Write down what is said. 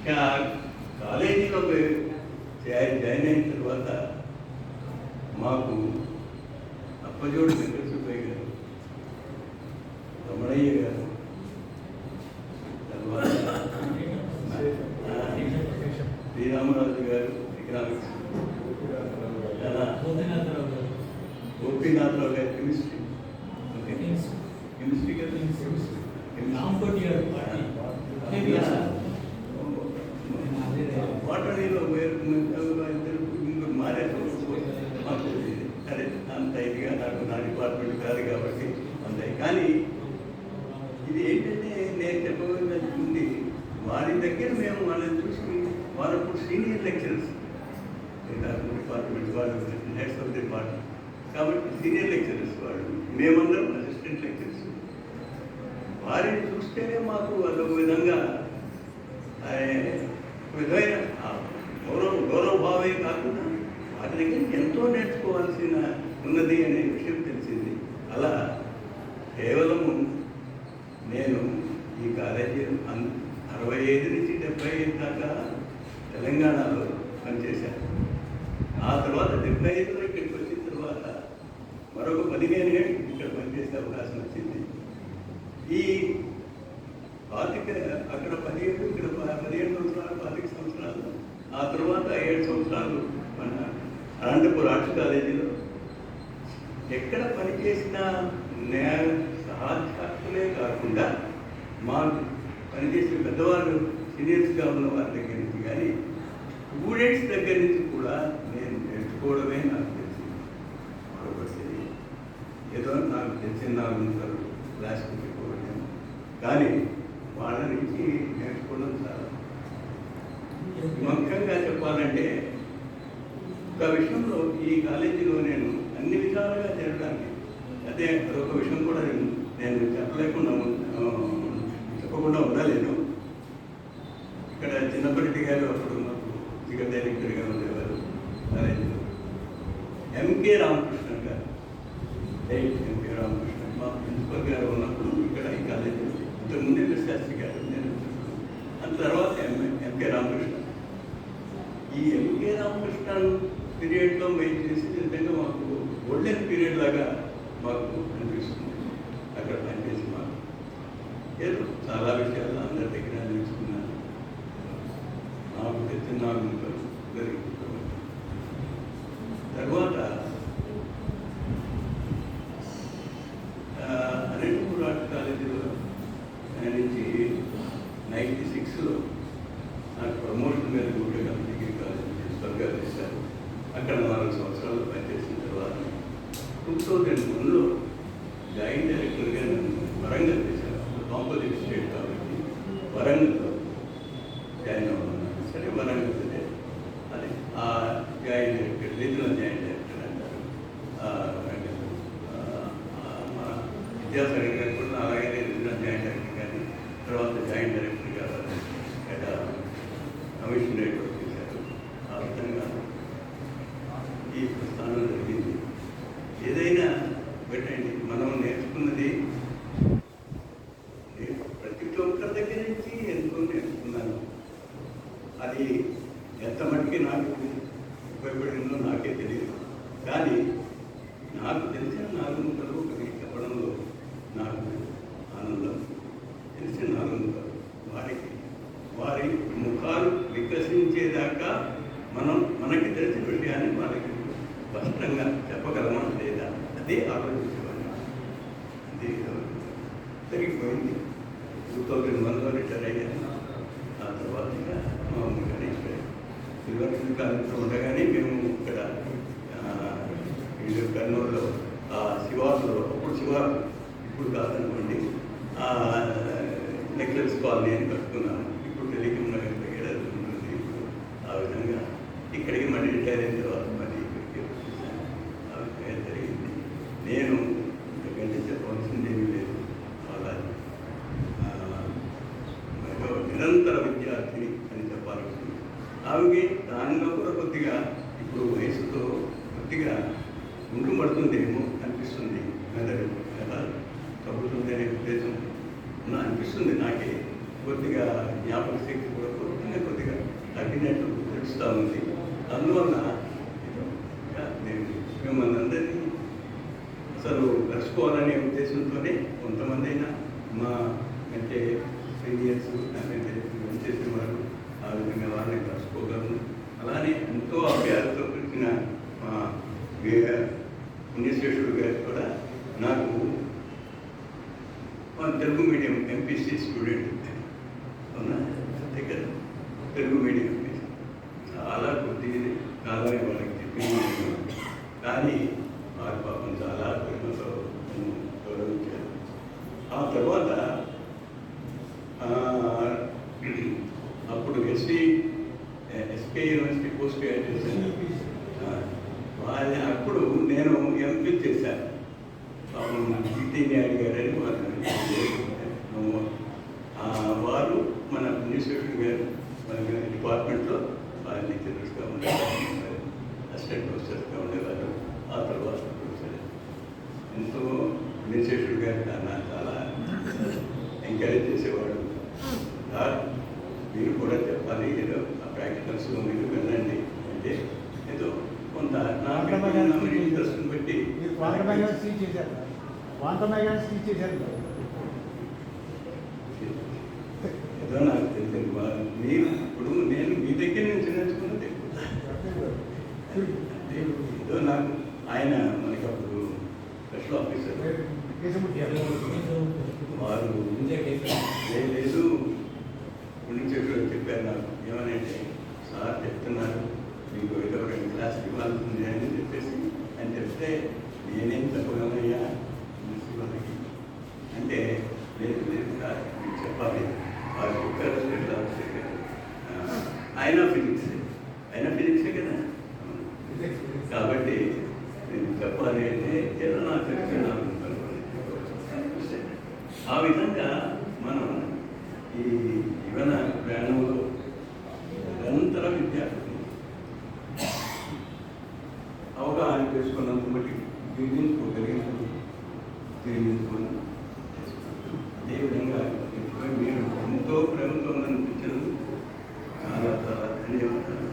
కాలేజీలో జాయిన్ అయిన తర్వాత మాకు అప్పజోడు వెంకట సుబ్బయ్య గారు, రమణయ్య గారు, తర్వాత శ్రీరామరాజు గారు ఎకనామిక్స్, గోపీనాథరావు గారు కెమిస్ట్రీ, కెమిస్ట్రీ గారు వాటరీలో మారారు. మాకు అదే అంత ఇదిగా నాకు నా డిపార్ట్మెంట్ కాదు కాబట్టి అంతే. కానీ ఇది ఏంటంటే నేను చెప్పబోతుంది, వారి దగ్గర మేము వాళ్ళని చూసి వాళ్ళప్పుడు సీనియర్ లెక్చరర్స్ డిపార్ట్మెంట్ వాళ్ళు, హెడ్స్ ఆఫ్ డిపార్ట్మెంట్ కాబట్టి సీనియర్ లెక్చరర్స్ వాళ్ళు, మేమందరం అసిస్టెంట్ లెక్చరర్స్. వారిని చూస్తేనే మాకు అదొక విధంగా విధమైన గౌరవభావే కాకుండా వాటి దగ్గర ఎంతో నేర్చుకోవాల్సిన ఉన్నది అనే విషయం తెలిసింది. అలా కేవలము నేను ఈ కాలేజీ 65 నుంచి 75 దాకా తెలంగాణలో పనిచేశాను. ఆ తర్వాత 75లో ఇక్కడికి వచ్చిన తర్వాత మరొక 15 ఏళ్ళు ఇక్కడ పనిచేసే అవకాశం వచ్చింది. ఈ 25 అక్కడ 17, ఇక్కడ 15 సంవత్సరాలు, 25 సంవత్సరాలు, ఆ తర్వాత 7 సంవత్సరాలు మన అనంతపూర్ ఆర్ట్స్ కాలేజీలో ఎక్కడ పనిచేసిన న్యాయ సహాధ్యాత్తులే కాకుండా మా పనిచేసిన పెద్దవాళ్ళు సీనియర్స్గా ఉన్న వారి దగ్గర నుంచి కానీ స్టూడెంట్స్ దగ్గర నుంచి కూడా నేను నేర్చుకోవడమే నాకు తెలిసింది. ఒకటి ఏదో నాకు తెలిసిన 4 సార్లు క్లాస్కి చెప్పుకోవడం, కానీ వాళ్ళ నుంచి నేర్చుకోవడం చాలా ముఖ్యంగా చెప్పాలంటే ఒక విషయంలో ఈ కాలేజీలో నేను అన్ని విధాలుగా చేరడానికి, అదే అదొక విషయం కూడా నేను చెప్పకుండా ఉండలేను. ఇక్కడ చిన్నప్పటి గారు అప్పుడు మాకు చికెన్ డైరెక్టర్గా ఉండేవారు కాలేజీలో. ఎంకే రామకృష్ణ గారు, ఎంకే రామకృష్ణ మా ప్రిన్సిపల్ గారు ఉన్నప్పుడు ఇక్కడ ఈ కాలేజీ ఇంతకుముందే శాస్త్రి గారు, నేను అంత తర్వాత ఎంకే రామకృష్ణ. ఈ ఎంకే రామకృష్ణ పీరియడ్లో మేము చేసి నిజంగా మాకు గోల్డెన్ పీరియడ్ లాగా మాకు అనిపిస్తుంది. అక్కడ పనిచేసి మాకు ఏదో చాలా విషయాలు అందరి దగ్గర నేర్చుకున్నాను. నాకు తెలిసిన తర్వాత అనంతపూర్ ఆర్ట్స్ కాలేజీలో నుంచి 96లో నాకు ప్రమోషన్ మీద గుర్తుగా డిగ్రీ కాలేజ్ ప్రిన్సిపల్గా చేశారు. అక్కడ 4 సంవత్సరాలు పనిచేసిన తర్వాత 2001లో జాయింట్ డైరెక్టర్గా నన్ను వరంగల్ చేశారు. కాంపోజిట్ స్టేట్ కాబట్టి వరంగల్లో జాయిన్ అవ్వమన్నారు. సరే వరంగల్ అదే ఆ joint director, regional joint director అంటారు వరంగల్. మా విద్యాసాగర్ గారు కూడా అలాగే రీజనల్ జాయింట్ డైరెక్టర్ కానీ తర్వాత జాయింట్ డైరెక్టర్ గారు ఇక్కడ కమిషన్ డైరెక్టర్ చేశారు. ఆ విధంగా ఈ ప్రస్థానం జరిగింది. ఏదైనా పెట్టండి, మనం నేర్చుకున్నది ప్రతి ఒక్కరి దగ్గర నుంచి ఎంతో నేర్చుకున్నాను. అది ఎంత మటుకి నాకు ఉపయోగపడిందో నాకే తెలియదు. కానీ నాకు తెలిసిన 4 ముక్కలు ఒకటి చెప్పడంలో నాకు ఆనందం. తెలిసిన 4 ముక్కలు వారి ముఖాలు వికసించేదాకా మనకి తెలిసిన విషయాన్ని వాళ్ళకి స్పష్టంగా చెప్పగలమా లేదా అదే ఆలోచించేవాడిని. అదే జరిగిపోయింది. 2001లో రిటైర్ అయ్యాను. ఆ తర్వాత మామూలుగానే ఇక్కడ సిల్వర్ కాలేజీలో ఉండగానే మేము ఇక్కడ కర్నూలులో శివార్లో, అప్పుడు శివారు ఇప్పుడు కాదనుకోండి, లెక్చరర్స్ కాలనీ అని కట్టుకున్నాను. ఇప్పుడు టెలికామ్ నగర్ దగ్గర ఉంటుంది. ఆ విధంగా ఇక్కడికి మళ్ళీ రిటైర్ అయిన తర్వాత మళ్ళీ ఇక్కడికి వచ్చేసాను. ఆ విధంగా జరిగింది. నేను ఇంతకంటే చెప్పవలసింది ఏమీ లేదు. అలా నిరంతర విద్యార్థిని అని చెప్పాల్సింది. ఆమెకి దానిలో కూడా కొద్దిగా ఇప్పుడు వయసుతో కొద్దిగా గుండు పడుతుందేమో అనిపిస్తుంది. మెదడు ఎలా తగ్గుతుంది అనే ఉద్దేశం అనిపిస్తుంది నాకే. కొద్దిగా జ్ఞాపక శక్తి కూడా కొద్దిగా తగ్గినట్టు తెలుస్తూ ఉంది. అందువల్ల నేను మిమ్మల్ని అందరినీ అసలు కలుసుకోవాలనే ఉద్దేశంతోనే కొంతమంది అయినా మా అంటే సీనియర్స్ నాకంటే చేసేవారు ఆ విధంగా వాళ్ళని కలుసుకోగలను. అలానే ఎంతో అభ్యాసంతో పిలిచిన మా పుణ్యశ్రేష్ఠుడు గారు కూడా నాకు తెలుగు మీడియం ఎంపీసీ స్టూడెంట్ అవునా అంతే కదా, తెలుగు మీడియం చాలా కొద్ది కాలమే వాళ్ళకి చెప్పింది, కానీ వారి పాపం చాలా ప్రేమతో గౌరవించారు. ఆ తర్వాత అప్పుడు ఎస్కే యూనివర్సిటీ పోస్ట్ గ్రాడ్యుయేషన్ వాళ్ళని అప్పుడు నేను ఎంపీ చేశాను. పాపం జితేంద్ర అడిగారని వారు మన పుణ్యశ్రేష్ఠుడు గారు మన డిపార్ట్మెంట్లో వారి లెక్చరర్స్గా ఉండేవారు, అసిస్టెంట్ ప్రొఫెసర్స్గా ఉండేవారు. ఆ తర్వాత ప్రొఫెసర్ ఎంతో పుణ్యశ్రేష్ఠుడు గారు చాలా ఎంకరేజ్ చేసేవాడు. మీరు కూడా చెప్పాలి, ఏదో ఆ ప్రాక్టికల్స్లో మీరు వెళ్ళండి అంటే ఏదో కొంత నాకు ఇంట్రెస్ట్ని బట్టి ఏదో నాకు తెలిసింది. మీరు ఇప్పుడు నేను మీ దగ్గర నుంచి నేర్చుకున్నది ఏదో నాకు ఆయన మనకి అప్పుడు స్పెషల్ ఆఫీసర్ వారు లేదు పుణ్యశ్రేష్ఠుడు చెప్పారు నాకు ఏమనంటే, సార్ చెప్తున్నారు మీకు ఏదో 2 క్లాసులు ఇవ్వాల్సింది అని చెప్పేసి అని చెప్తే నేనేం చెప్పగలనయ్యా వాళ్ళకి అంటే, లేదు లేదు సార్ మీకు చెప్పాలి. వారు చెప్పారు స్పెషల్ ఆఫీసర్ గారు, ఆయన ఫిజిక్సే కదా, కాబట్టి నేను చెప్పాలి అంటే ఏదో నాకు తెలిసిన ఆ విధంగా మనం ఈ జీవన ప్రయాణంలో నిరంతర విద్యార్థులు అవగాహన చేసుకున్నంత బట్టి జీవించుకోగలిగినప్పుడు జీవించుకుని అదేవిధంగా మీరు ఎంతో ప్రేమతో అనిపించినందుకు చాలా చాలా ధన్యవాదాలు.